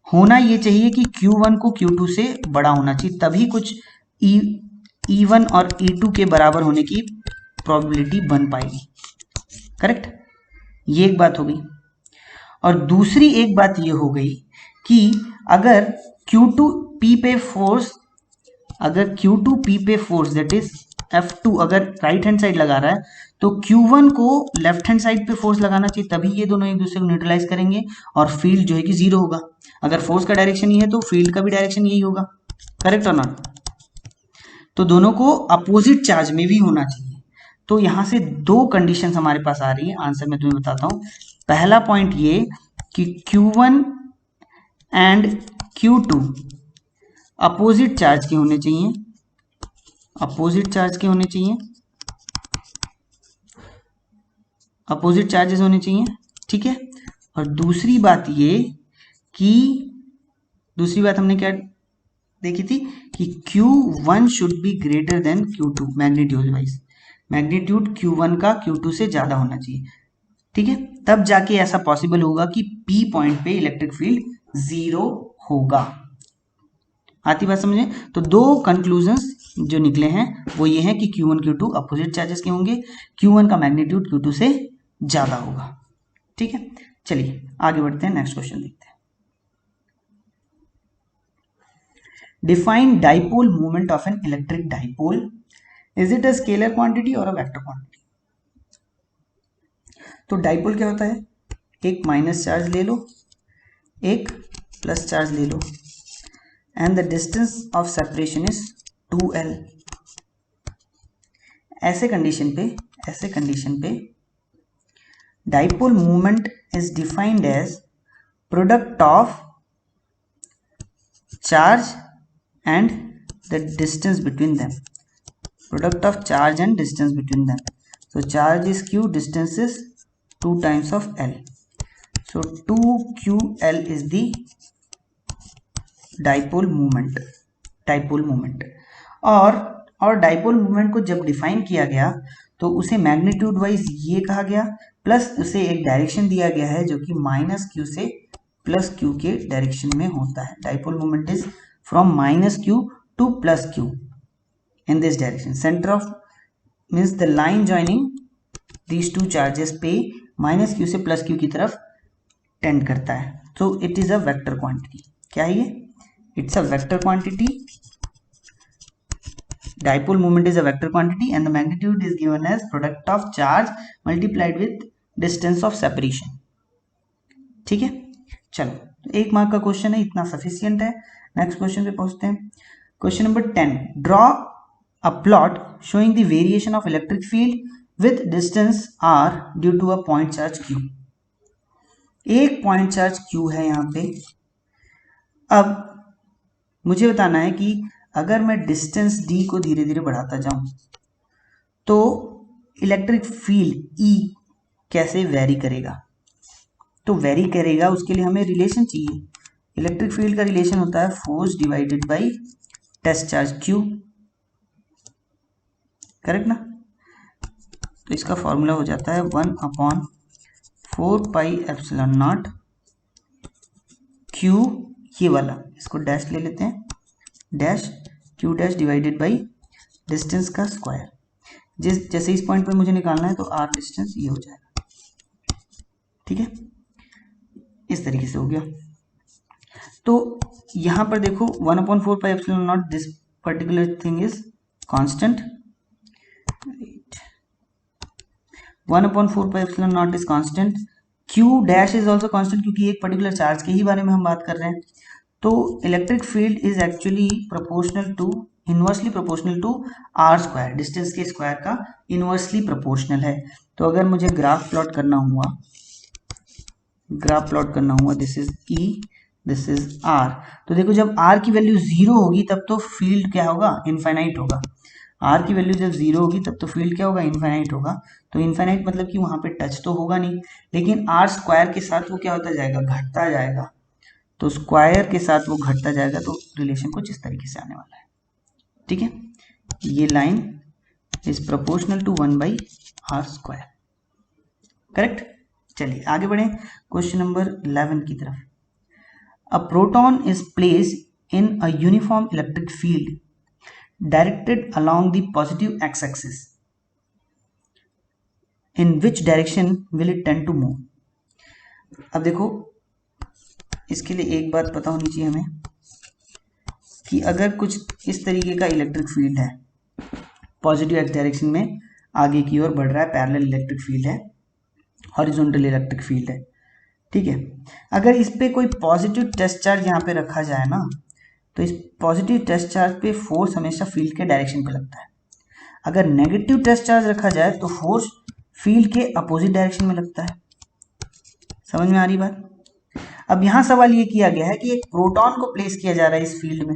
होना ये चाहिए कि Q1 को Q2 से बड़ा होना चाहिए, तभी कुछ E1 और E2 के बराबर होने की प्रोबेबिलिटी बन पाएगी। करेक्ट, ये एक बात हो गई। और दूसरी एक बात ये हो गई कि अगर Q2 P पे फोर्स, अगर Q2 P पे फोर्स दैट इज F2 अगर राइट हैंड साइड लगा रहा है तो Q1 को लेफ्ट हैंड साइड पे फोर्स लगाना चाहिए, तभी ये दोनों एक दूसरे को न्यूट्रलाइज करेंगे और फील्ड जो है कि जीरो होगा। अगर फोर्स का डायरेक्शन ये है तो फील्ड का भी डायरेक्शन यही होगा। करेक्ट और नॉट। तो दोनों को अपोजिट चार्ज में भी होना चाहिए। तो यहां से दो कंडीशंस हमारे पास आ रही है, आंसर मैं तुम्हें बताता हूं। पहला पॉइंट ये कि Q1 and Q2 opposite charge के होने चाहिए, अपोजिट चार्ज के होने चाहिए, अपोजिट चार्जेस होने चाहिए। ठीक है। और दूसरी बात ये कि दूसरी बात हमने क्या देखी थी कि Q1 should be greater than Q2 magnitude wise, magnitude Q1 का Q2 से ज्यादा होना चाहिए। ठीक है, तब जाके ऐसा पॉसिबल होगा कि P पॉइंट पे इलेक्ट्रिक फील्ड जीरो होगा। आती बात समझे। तो दो कंक्लूजन्स जो निकले हैं वो ये हैं कि Q1 Q2 अपोजिट चार्जेस के होंगे, Q1 का मैग्नीट्यूड Q2 से ज्यादा होगा। ठीक है, चलिए आगे बढ़ते हैं, नेक्स्ट क्वेश्चन देखते हैं। Define dipole movement of N electric dipole, is it a scalar quantity और अ वेक्टर क्वांटिटी। तो डाइपोल क्या होता है, एक माइनस चार्ज ले लो, एक प्लस चार्ज ले लो, and the distance of separation is 2L। ऐसे कंडीशन पे dipole movement is defined as product of charge and the distance between them, product of charge and distance between them. So charge is q, distance is 2 times of L. So 2QL is the dipole moment, dipole moment। और dipole movement को जब define किया गया तो उसे magnitude wise ये कहा गया, प्लस उसे एक डायरेक्शन दिया गया है जो कि -q से +q के डायरेक्शन में होता है। Dipole movement is from -q to +q in this direction. Center of means the line joining these two charges पे -q से +q की तरफ टेंड करता है। So it is a vector quantity। क्या है ये, it's a vector quantity। Dipole moment is a vector quantity and the magnitude is given as product of charge multiplied with distance of separation। ठीक है, चलो एक mark का question है, इतना सफिशियंट है। नेक्स्ट क्वेश्चन पे पहुंचते हैं। Question number 10, draw a plot showing the variation of electric field with distance r due to a point charge q। एक पॉइंट चार्ज q है यहाँ पे। अब मुझे बताना है कि अगर मैं डिस्टेंस d को धीरे धीरे बढ़ाता जाऊं तो इलेक्ट्रिक फील्ड E कैसे वेरी करेगा। तो वेरी करेगा उसके लिए हमें रिलेशन चाहिए। इलेक्ट्रिक फील्ड का रिलेशन होता है force divided by test charge q। Correct ना। तो इसका फॉर्मूला हो जाता है 1/4πε0 q, ये वाला इसको डैश ले लेते हैं, dash q dash divided by distance का स्क्वायर। जैसे इस पॉइंट पे मुझे निकालना है तो r डिस्टेंस ये हो जाएगा। ठीक है, इस तरीके से हो गया। तो यहां पर देखो 1/4πε0 particular thing is constant. 1/4πε0 is constant. Q dash is also constant क्योंकि एक पर्टिकुलर चार्ज के ही बारे में हम बात कर रहे हैं. तो electric field is actually proportional to, inversely proportional to R square, distance के स्क्वायर का इनवर्सली प्रोपोर्शनल है. तो अगर मुझे ग्राफ प्लॉट करना हुआ this is E, this is R. तो देखो जब R की वैल्यू 0 होगी तब तो फील्ड क्या होगा, इनफाइनाइट होगा. R की वैल्यू जब 0 होगी तब तो फील्ड क्या होगा, इनफाइनाइट होगा. तो इनफाइनाइट मतलब कि वहां पे टच तो होगा नहीं, लेकिन R स्क्वायर के साथ वो क्या होता जाएगा, घटता जाएगा. तो स्क्वायर के साथ वो घटता जाएगा, तो रिलेशन कुछ इस तरीके से आने वाला है. ठीक है, ये line is proportional to 1/r². Correct. चलिए आगे बढ़े क्वेश्चन नंबर 11 की तरफ. A proton is placed in a uniform electric field directed along the positive x axis. In which direction will it tend to move. अब देखो इसके लिए एक बात पता होनी चाहिए हमें कि अगर कुछ इस तरीके का इलेक्ट्रिक फील्ड है, पॉजिटिव एक्स डायरेक्शन में आगे की ओर बढ़ रहा है, पैरेलल इलेक्ट्रिक फील्ड है, हॉरिजॉन्टल इलेक्ट्रिक फील्ड है. ठीक है, अगर इस पे कोई पॉजिटिव टेस्ट चार्ज यहाँ पे रखा जाए ना, तो इस पॉजिटिव टेस्ट चार्ज पे फोर्स हमेशा फील्ड के डायरेक्शन पे लगता है. अगर नेगेटिव टेस्ट चार्ज रखा जाए तो फोर्स फील्ड के अपोजिट डायरेक्शन में लगता है. समझ में आ रही बात. अब यहाँ सवाल ये किया गया है कि एक प्रोटॉन को प्लेस किया जा रहा है इस फील्ड में.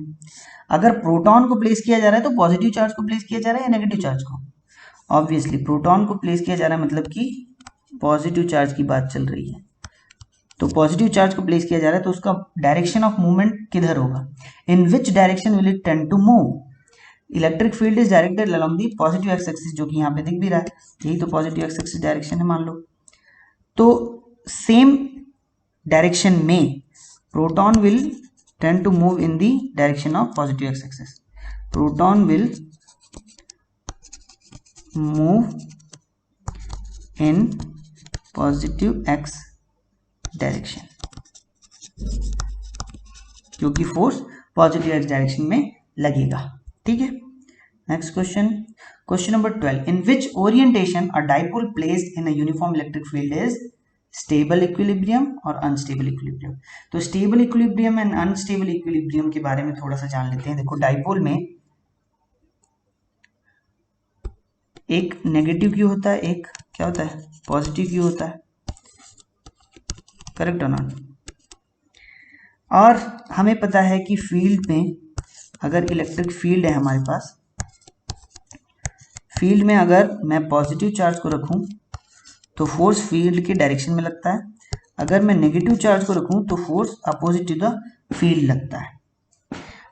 अगर प्रोटॉन को प्लेस किया जा रहा है तो पॉजिटिव चार्ज को प्लेस किया जा रहा है या नेगेटिव चार्ज को. ऑब्वियसली प्रोटॉन को प्लेस किया जा रहा है, मतलब कि पॉजिटिव चार्ज की बात चल रही है. तो पॉजिटिव चार्ज को प्लेस किया जा रहा है तो उसका डायरेक्शन ऑफ मूवमेंट किधर होगा, in which direction will it tend to move. Electric field is directed along the positive x axis, जो कि यहाँ पे दिख भी रहा है, यही तो पॉजिटिव एक्स एक्सिस डायरेक्शन है मान लो. तो सेम डायरेक्शन में proton will tend to move in the direction of positive x axis. Proton will move in positive X direction, क्योंकि फोर्स पॉजिटिव एक्स डायरेक्शन में लगेगा. ठीक है, next question, question number 12. In which orientation a dipole placed in a uniform electric field is stable equilibrium और unstable equilibrium. तो stable equilibrium and unstable equilibrium के बारे में थोड़ा सा जान लेते हैं. देखो डाइपोल में एक नेगेटिव क्यू होता है, एक क्या होता है, पॉजिटिव क्यू होता है. करेक्ट और नॉट. और हमें पता है कि फील्ड में अगर इलेक्ट्रिक फील्ड है हमारे पास, फील्ड में अगर मैं पॉजिटिव चार्ज को रखूं तो फोर्स फील्ड के डायरेक्शन में लगता है, अगर मैं नेगेटिव चार्ज को रखूं तो force opposite to the field लगता है.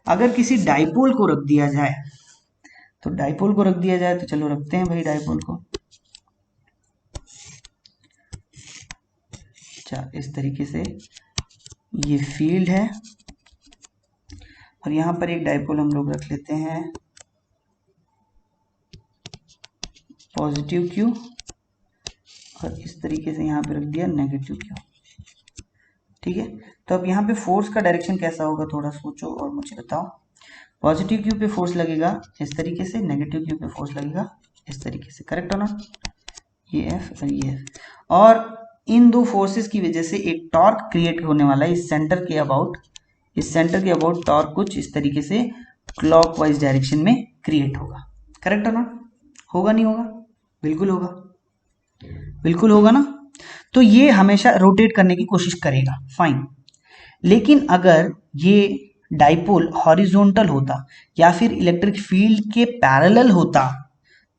अगर किसी डाइपोल को रख दिया जाए, तो डाइपोल को रख दिया जाए तो चलो रखते हैं भाई डाइपोल को. अच्छा, इस तरीके से ये फील्ड है और यहाँ पर एक डाइपोल हम लोग रख लेते हैं पॉजिटिव क्यू, और इस तरीके से यहाँ पे रख दिया नेगेटिव क्यू. ठीक है, तो अब यहाँ पे फोर्स का डायरेक्शन कैसा होगा, थोड़ा सोचो और मुझे बताओ. पॉजिटिव क्यू पे फोर्स लगेगा इस तरीके से, नेगेटिव क्यू पे फोर्स लगेगा इस तरीके से. करेक्ट हो ना, ये एफ और ये एफ. और इन दो फोर्सेस की वजह से एक टॉर्क क्रिएट होने वाला है इस सेंटर के अबाउट. इस सेंटर के अबाउट टॉर्क कुछ इस तरीके से क्लॉकवाइज डायरेक्शन में क्रिएट होगा. करेक्ट हो ना, होगा नहीं होगा, बिल्कुल होगा, बिल्कुल होगा ना. तो ये हमेशा रोटेट करने की कोशिश करेगा, फाइन. लेकिन अगर ये डाइपोल हॉरिजॉन्टल होता या फिर इलेक्ट्रिक फील्ड के पैरेलल होता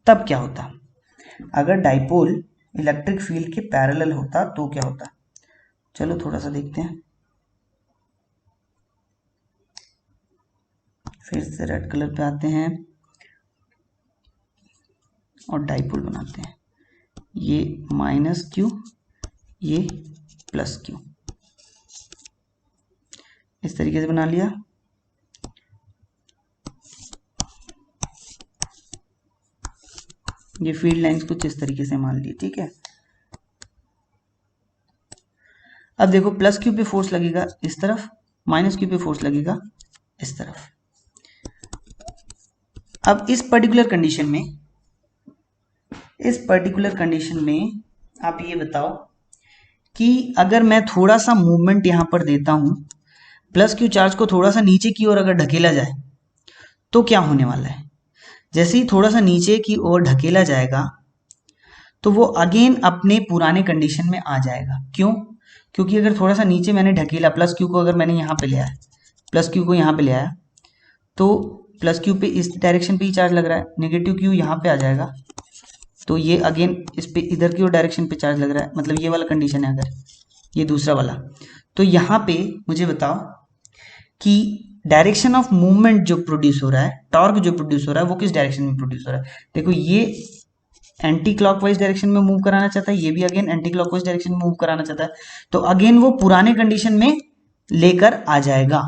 तब क्या होता. अगर डाइपोल इलेक्ट्रिक फील्ड के पैरेलल होता तो क्या होता, चलो थोड़ा सा देखते हैं. फिर से रेड कलर पे आते हैं और डाइपोल बनाते हैं. ये माइनस क्यू, ये प्लस क्यू, इस तरीके से बना लिया. ये फील्ड लाइंस कुछ इस तरीके से मान ली. ठीक है, अब देखो प्लस क्यू पे फोर्स लगेगा इस तरफ, माइनस क्यू पे फोर्स लगेगा इस तरफ. अब इस पर्टिकुलर कंडीशन में आप ये बताओ कि अगर मैं थोड़ा सा मूवमेंट यहां पर देता हूं, प्लस क्यू चार्ज को थोड़ा सा नीचे की ओर अगर ढकेला जाए तो क्या होने वाला है। जैसे ही थोड़ा सा नीचे की ओर ढकेला जाएगा तो वो अगेन अपने पुराने कंडीशन में आ जाएगा। क्यों? क्योंकि अगर थोड़ा सा नीचे मैंने ढकेला, प्लस क्यू को अगर मैंने यहाँ पे ले आया, प्लस क्यू को यहाँ पे ले आया, तो प्लस क्यू पे इस डायरेक्शन पे ही चार्ज लग रहा है, नेगेटिव क्यू यहाँ पे आ जाएगा, तो ये अगेन इस पे इधर की ओर डायरेक्शन पे चार्ज लग रहा है, मतलब ये वाला कंडीशन है, अगर ये दूसरा वाला, तो यहाँ पे मुझे बताओ कि डायरेक्शन ऑफ मूवमेंट जो प्रोड्यूस हो रहा है, टॉर्क जो प्रोड्यूस हो रहा है, वो किस डायरेक्शन में प्रोड्यूस हो रहा है। देखो ये एंटी क्लॉकवाइज डायरेक्शन में मूव कराना चाहता है, ये भी अगेन एंटी क्लॉकवाइज डायरेक्शन में मूव कराना चाहता है, तो अगेन वो पुराने कंडीशन में लेकर आ जाएगा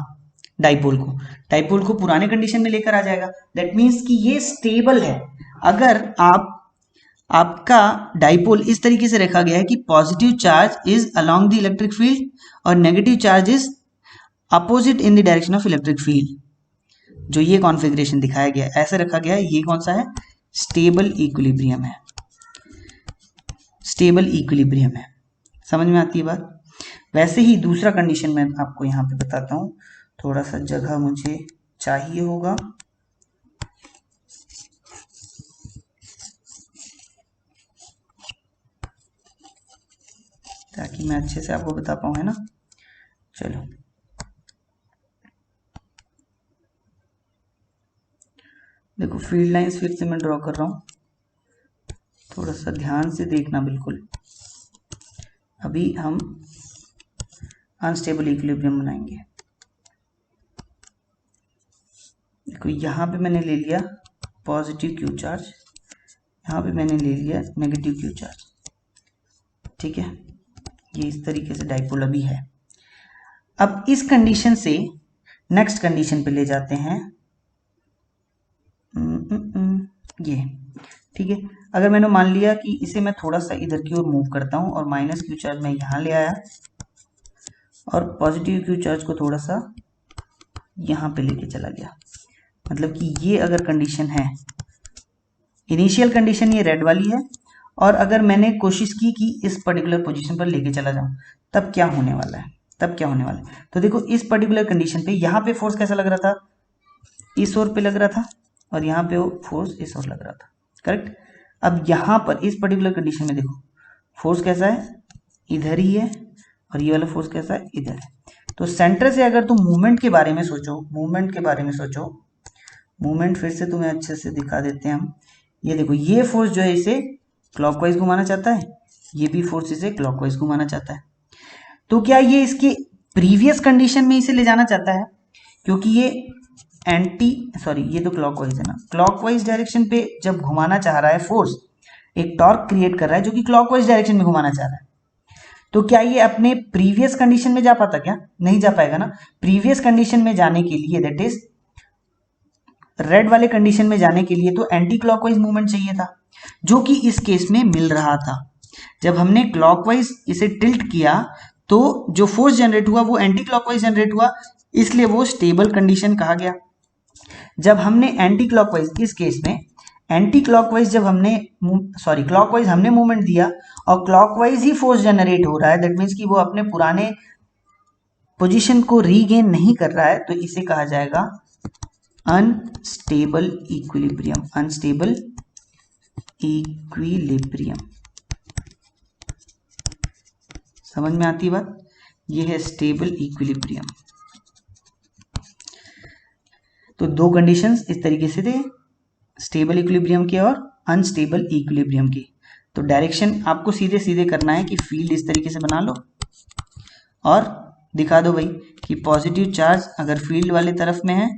डाइपोल को पुराने कंडीशन में लेकर आ जाएगा। दैट मीन्स कि ये स्टेबल है। अगर आपका डाइपोल इस तरीके से रखा गया है कि positive charge is along the electric field और negative charge is opposite in the direction of electric field, जो ये कॉन्फ़िगरेशन दिखाया गया है, ऐसे रखा गया है, ये कौन सा है, स्टेबल इक्विलिब्रियम है, स्टेबल इक्विलिब्रियम है। समझ में आती है बात। वैसे ही दूसरा कंडीशन मैं आपको यहाँ पे बताता हूँ, थोड़ा सा जगह मुझे चाहिए होगा, ताकि मैं अच्छे से आपको बता पाऊँ, है ना। चलो देखो फील्ड लाइंस फिर से मैं ड्रॉ कर रहा हूँ, थोड़ा सा ध्यान से देखना बिल्कुल। अभी हम अनस्टेबल इक्विलिब्रियम बनाएंगे। देखो यहाँ पे मैंने ले लिया पॉजिटिव क्यू चार्ज, यहाँ पे मैंने ले लिया नेगेटिव क्यू चार्ज, ठीक है, ये इस तरीके से डाइपोल अभी है। अब इस कंडीशन से नेक्स्ट कंडीशन पे ले जाते हैं, ये ठीक है। अगर मैंने मान लिया कि इसे मैं थोड़ा सा इधर की ओर मूव करता हूँ और माइनस क्यू चार्ज मैं यहाँ ले आया और पॉजिटिव क्यू चार्ज को थोड़ा सा यहाँ पे लेके चला गया, मतलब कि ये अगर कंडीशन है, इनिशियल कंडीशन ये रेड वाली है, और अगर मैंने कोशिश की कि इस पर्टिकुलर पोजीशन पर लेके चला जाऊं, तब क्या होने वाला है, तो देखो इस पर्टिकुलर कंडीशन पे यहाँ पे फोर्स कैसा लग रहा था, इस ओर पे लग रहा था, और यहाँ पे वो फोर्स इस ओर लग रहा था, करेक्ट। अब यहाँ पर इस पर्टिकुलर कंडीशन में देखो फोर्स कैसा है, इधर ही है, और ये वाला फोर्स कैसा है, इधर है। तो सेंटर से अगर तुम मूवमेंट के बारे में सोचो, मूवमेंट फिर से तुम्हें अच्छे से दिखा देते हैं हम। ये देखो ये फोर्स जो है इसे क्लॉकवाइज घुमाना चाहता है, ये भी फोर्स इसे क्लॉकवाइज घुमाना चाहता है। तो क्या ये इसके प्रीवियस कंडीशन में इसे ले जाना चाहता है, क्योंकि ये ये तो क्लॉकवाइज है ना, क्लॉकवाइज डायरेक्शन पे जब घुमाना चाह रहा है फोर्स, एक टॉर्क क्रिएट कर रहा है जो कि क्लॉकवाइज डायरेक्शन में घुमाना चाह रहा है, तो क्या ये अपने प्रीवियस कंडीशन में जा पाता, क्या नहीं जा पाएगा ना। प्रीवियस कंडीशन में जाने के लिए, दैट इज रेड वाले कंडीशन में जाने के लिए तो एंटी क्लॉकवाइज मूवमेंट चाहिए था, जो कि इस केस में मिल रहा था। जब हमने क्लॉकवाइज इसे टिल्ट किया तो जो फोर्स जनरेट हुआ वो एंटी क्लॉकवाइज जनरेट हुआ, इसलिए वो स्टेबल कंडीशन कहा गया। जब हमने एंटी क्लॉकवाइज, इस केस में एंटी क्लॉकवाइज जब हमने क्लॉकवाइज हमने मूवमेंट दिया और क्लॉकवाइज ही फोर्स जनरेट हो रहा है, दैट मीन्स कि वो अपने पुराने पोजीशन को रीगेन नहीं कर रहा है, तो इसे कहा जाएगा अनस्टेबल इक्विलिब्रियम, समझ में आती बात। ये है स्टेबल इक्विलिब्रियम। तो दो कंडीशंस इस तरीके से थे, स्टेबल इक्विलिब्रियम के और अनस्टेबल इक्विलिब्रियम के। तो डायरेक्शन आपको सीधे सीधे करना है कि फील्ड इस तरीके से बना लो और दिखा दो भाई कि पॉजिटिव चार्ज अगर फील्ड वाले तरफ में है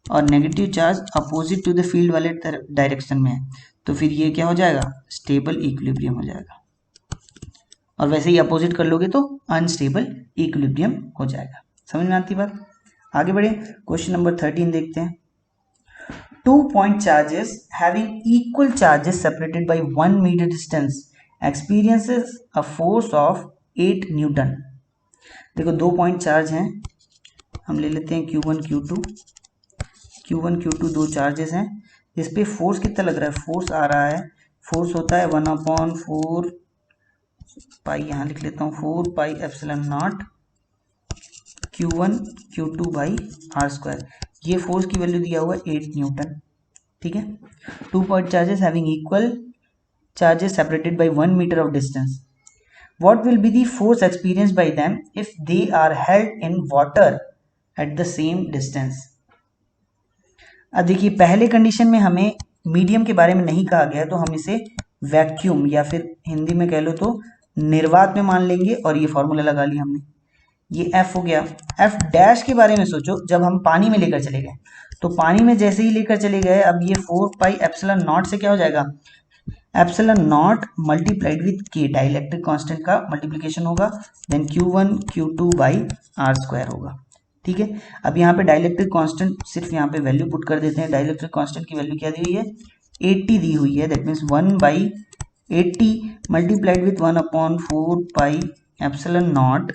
और negative charge opposite to the field वाले डायरेक्शन में है, तो फिर ये क्या हो जाएगा, स्टेबल इक्विलिब्रियम हो जाएगा। और वैसे ही अपोजिट कर लोगे तो अनस्टेबल इक्विलिब्रियम हो जाएगा। समझ में आती बात। आगे बढ़े, क्वेश्चन नंबर 13 देखते हैं। 2 point charges having equal charges separated by 1 meter distance experiences a force of 8 Newton. देखो 2 पॉइंट चार्ज हैं, हम ले लेते हैं Q1 Q2 दो चार्जेस हैं इस पे फोर्स कितना लग रहा है, फोर्स आ रहा है, फोर्स होता है 1/4 पाई, यहाँ लिख लेता हूँ 4 pi epsilon naught Q1 Q2 by R square. ये फोर्स की वैल्यू दिया हुआ है 8 न्यूटन। ठीक है, 2 point charges having equal charges separated by 1 metre of distance, what will be the force experienced by them if they are held in water at the same distance। अब देखिए पहले condition में हमें मीडियम के बारे में नहीं कहा गया, तो हम इसे वैक्यूम या फिर हिंदी में कह लो तो निर्वात में मान लेंगे, और ये फॉर्मूला लगा लिया हमने, ये F हो गया। F डैश के बारे में सोचो, जब हम पानी में लेकर चले गए, तो पानी में जैसे ही लेकर चले गए, अब ये 4 पाई एप्सिलॉन नॉट से क्या हो जाएगा, epsilon naught multiplied with K, dielectric constant का मल्टीप्लिकेशन होगा, then Q1 Q2 by R square होगा। ठीक है, अब यहाँ पे डाइलेक्ट्रिक कांस्टेंट सिर्फ यहाँ पे वैल्यू पुट कर देते हैं। डाइलेक्ट्रिक कांस्टेंट की वैल्यू क्या दी हुई है, 80 दी हुई है, that means 1/80 multiplied with 1/4 pi epsilon naught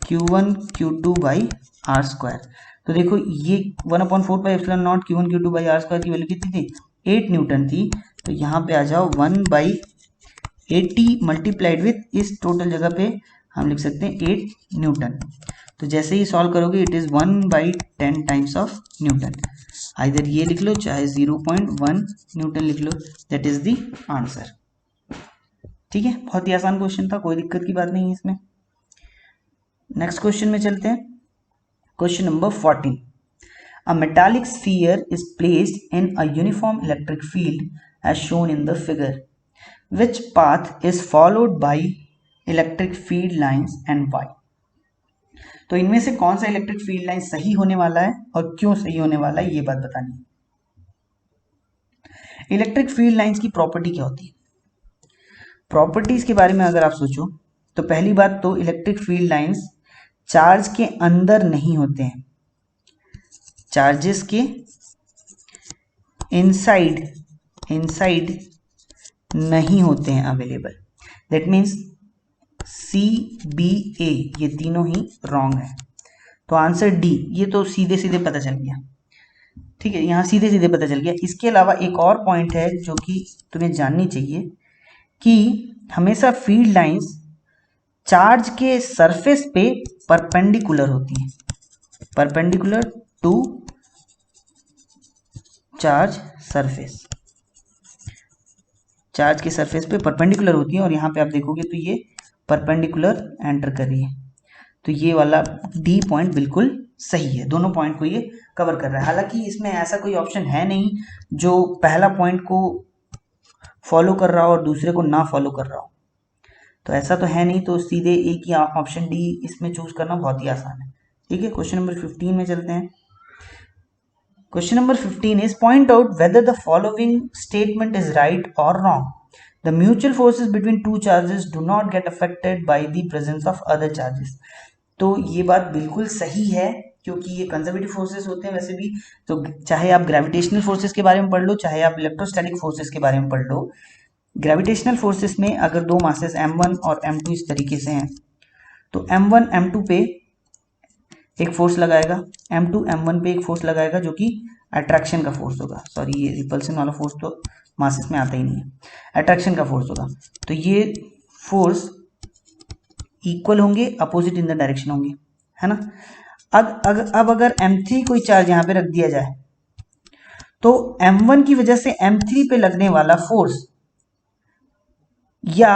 Q1 Q2 by R square. तो देखो ये 1/4 pi epsilon naught Q1 Q2 by R square की वैल्यू कितनी थी, 8 न्यूटन थी। तो यहाँ पे आ जाओ 1/80 मल्टीप्लाइड विथ, इस टोटल जगह पे हम लिख सकते हैं 8 न्यूटन। तो जैसे ही सॉल्व करोगे it is 1/10 times of Newton. Either ये लिख लो चाहे 0.1 न्यूटन लिख लो, दैट इज द आंसर। ठीक है, बहुत ही आसान क्वेश्चन था, कोई दिक्कत की बात नहीं है इसमें। नेक्स्ट क्वेश्चन में चलते हैं। Question number 14, a metallic sphere is placed in a uniform electric field as shown in the figure, which path is followed by electric field lines and why। तो इनमें से कौन सा इलेक्ट्रिक फील्ड लाइन सही होने वाला है और क्यों सही होने वाला है, ये बात बतानी है। इलेक्ट्रिक फील्ड लाइंस की प्रॉपर्टी क्या होती है, प्रॉपर्टीज के बारे में अगर आप सोचो तो पहली बात तो इलेक्ट्रिक फील्ड लाइंस चार्ज के अंदर नहीं होते हैं, चार्जेस के इनसाइड नहीं होते हैं अवेलेबल। दैट मीन्स CBA ये तीनों ही रॉन्ग है, तो आंसर डी, ये तो सीधे सीधे पता चल गया। ठीक है, यहाँ सीधे सीधे पता चल गया। इसके अलावा एक और पॉइंट है जो कि तुम्हें जाननी चाहिए कि हमेशा फील्ड लाइंस चार्ज के सरफेस पे परपेंडिकुलर होती हैं, perpendicular to charge surface, charge के सरफेस पे परपेंडिकुलर होती है। और यहाँ पे आप देखोगे तो ये परपेंडिकुलर एंटर कर रही है, तो ये वाला डी पॉइंट बिल्कुल सही है, दोनों पॉइंट को ये कवर कर रहा है। हालांकि इसमें ऐसा कोई ऑप्शन है नहीं जो पहला पॉइंट को फॉलो कर रहा हो और दूसरे को ना फॉलो कर रहा हो, तो ऐसा तो है नहीं, तो सीधे एक ही ऑप्शन डी इसमें चूज करना बहुत ही आसान है। ठीक है, क्वेश्चन नंबर 15 में चलते हैं। Question number 15 is point out whether the following statement is right और wrong. The mutual forces between two charges do not get affected by the presence of other charges। तो ये बात बिल्कुल सही है, क्योंकि ये कंजर्वेटिव फोर्सेस होते हैं वैसे भी। तो चाहे आप ग्रेविटेशनल फोर्सेस के बारे में पढ़ लो, चाहे आप इलेक्ट्रोस्टैटिक फोर्सेस के बारे में पढ़ लो, ग्रेविटेशनल फोर्सेस में अगर दो मासेस m1 और m2 इस तरीके से हैं, तो m1 m2 पे एक फोर्स लगाएगा, m2 m1 पे एक फोर्स लगाएगा जो कि अट्रैक्शन का फोर्स होगा। सॉरी, ये रिपल्सन वाला फोर्स तो मासेस में आता ही नहीं है, अट्रैक्शन का फोर्स होगा। तो ये फोर्स इक्वल होंगे, अपोजिट इन द डायरेक्शन होंगे, है ना। अब अगर m3 कोई चार्ज यहाँ पे रख दिया जाए, तो m1 की वजह से m3 पे लगने वाला फोर्स या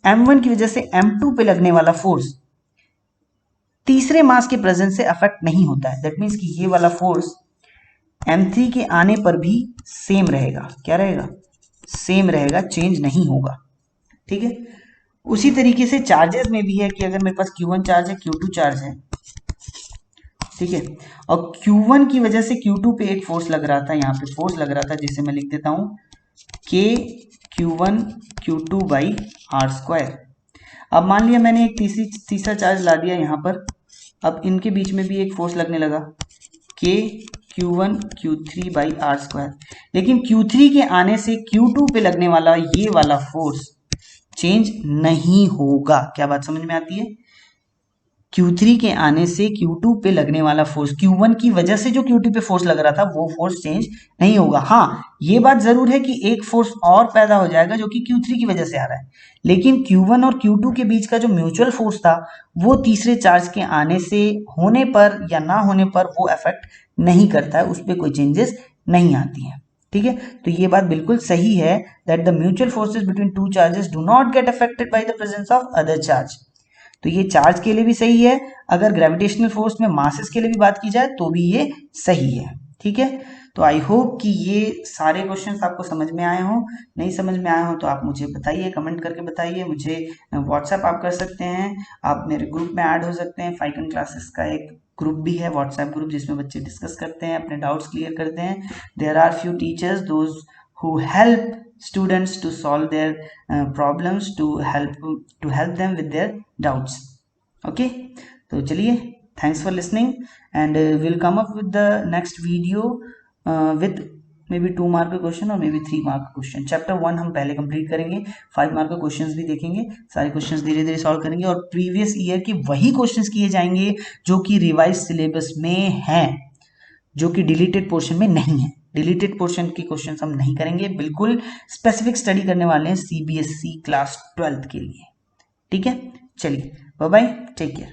m1 की वजह से m2 पे लगने वाला फोर्स तीसरे मास के प्रेजेंस से अफेक्ट नहीं होता है। दैट मीन्स कि ये वाला फोर्स m3 के आने पर भी सेम रहेगा। क्या रहेगा, सेम रहेगा, चेंज नहीं होगा। ठीक है, उसी तरीके से चार्जेस में भी है कि अगर मेरे पास Q1 चार्ज है, Q2 चार्ज है, ठीक है, और Q1 की वजह से Q2 पे एक फोर्स लग रहा था, यहाँ पे फोर्स लग रहा था जिसे मैं लिख देता हूं K Q1 Q2 by R square. अब मान लिया मैंने एक तीसरा चार्ज ला दिया यहाँ पर, अब इनके बीच में भी एक फोर्स लगने लगा K Q1 Q3 by R square. लेकिन Q3 के आने से Q2 पे लगने वाला ये वाला फोर्स चेंज नहीं होगा। क्या बात समझ में आती है। Q3 के आने से Q2 पे लगने वाला फोर्स, Q1 की वजह से जो Q2 पे फोर्स लग रहा था वो फोर्स चेंज नहीं होगा। हाँ, ये बात जरूर है कि एक फोर्स और पैदा हो जाएगा जो कि Q3 की वजह से आ रहा है, लेकिन Q1 और Q2 के बीच का जो म्यूचुअल फोर्स था वो तीसरे चार्ज के आने से होने पर या ना होने पर वो इफेक्ट नहीं करता है, उस पर कोई चेंजेस नहीं आती है। ठीक है, तो ये बात बिल्कुल सही है that the mutual forces between two charges do not get affected by the presence of other charge. तो ये चार्ज के लिए भी सही है, अगर ग्रेविटेशनल फोर्स में मासेस के लिए भी बात की जाए तो भी ये सही है। ठीक है, तो आई होप कि ये सारे क्वेश्चंस आपको समझ में आए हों। नहीं समझ में आए हों तो आप मुझे बताइए, कमेंट करके बताइए। मुझे व्हाट्सएप आप कर सकते हैं, आप मेरे ग्रुप में ऐड हो सकते हैं। फाइकन क्लासेस का एक ग्रुप भी है, व्हाट्सएप ग्रुप, जिसमें बच्चे डिस्कस करते हैं, अपने डाउट्स क्लियर करते हैं। There are few teachers those who help students to solve their problems, to help them with their doubts. Okay, तो चलिए, thanks for listening and we'll come up with the next video with maybe 2 mark का question और maybe 3 mark का question. Chapter 1 हम पहले complete करेंगे, 5 mark का questions भी देखेंगे, सारे क्वेश्चंस धीरे धीरे सॉल्व करेंगे और प्रीवियस ईयर के वही क्वेश्चंस किए जाएंगे जो कि रिवाइज सिलेबस में हैं, जो कि डिलीटेड पोर्शन में नहीं है। डिलीटेड पोर्शन के क्वेश्चंस हम नहीं करेंगे, बिल्कुल स्पेसिफिक स्टडी करने वाले हैं सीबीएसई क्लास 12th के लिए। ठीक है, चलिए बाय बाय, टेक केयर।